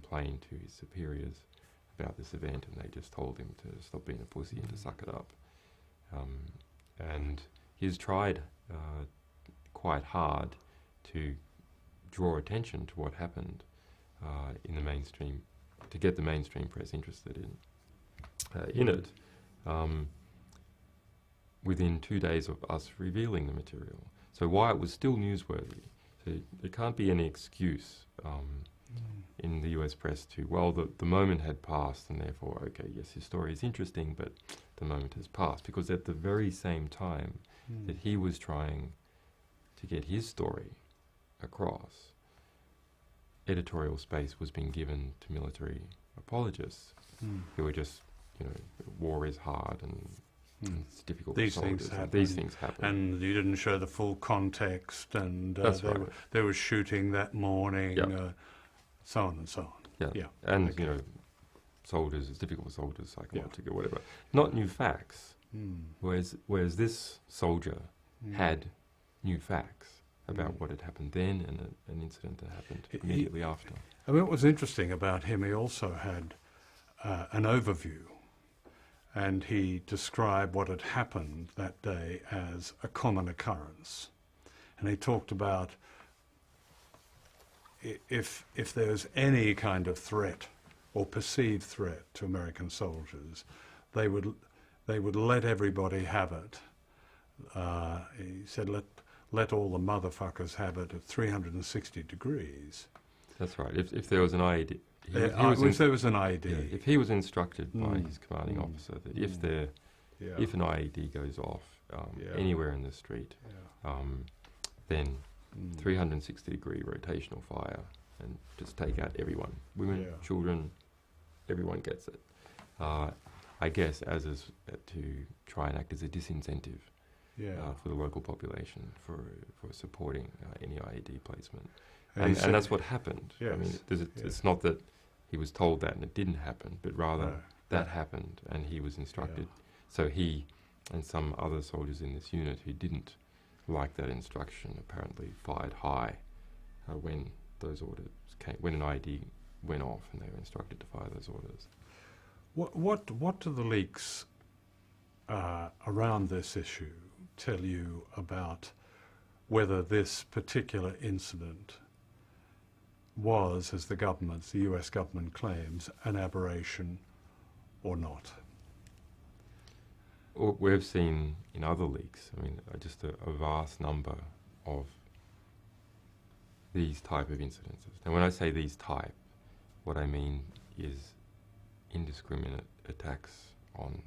complain to his superiors about this event, and they just told him to stop being a pussy and to suck it up. And he's tried quite hard to draw attention to what happened in the mainstream, to get the mainstream press interested in it. Within 2 days of us revealing the material. So why it was still newsworthy. So there can't be any excuse in the US press to, well, the moment had passed and therefore, okay, yes, his story is interesting, but the moment has passed. Because at the very same time that he was trying to get his story across, editorial space was being given to military apologists who were just, war is hard and it's difficult. These things happen. And you didn't show the full context, and they were shooting that morning, so on and so on. Yeah. And, soldiers, it's difficult for soldiers, psychologically, whatever. Not new facts. Whereas this soldier had new facts about what had happened then and an incident that happened immediately after. I mean, what was interesting about him, he also had an overview, and he described what had happened that day as a common occurrence. And he talked about if there's any kind of threat or perceived threat to American soldiers, they would let everybody have it. He said, let all the motherfuckers have it at 360 degrees. That's right. If there was an IED, if there was an IED, if he was instructed by his commanding officer that if an IED goes off anywhere in the street, then 360-degree rotational fire and just take out everyone, women, children, everyone gets it. I guess to try and act as a disincentive for the local population for supporting any IED placement. And that's what happened. Yes, I mean, it's not that he was told that and it didn't happen, but rather that happened and he was instructed. So he and some other soldiers in this unit who didn't like that instruction apparently fired high when those orders came, when an IED went off and they were instructed to fire those orders. What do the leaks around this issue tell you about whether this particular incident was, as the US government claims, an aberration or not? We've seen in other leaks, I mean, just a vast number of these type of incidences. Now, when I say these type, what I mean is indiscriminate attacks on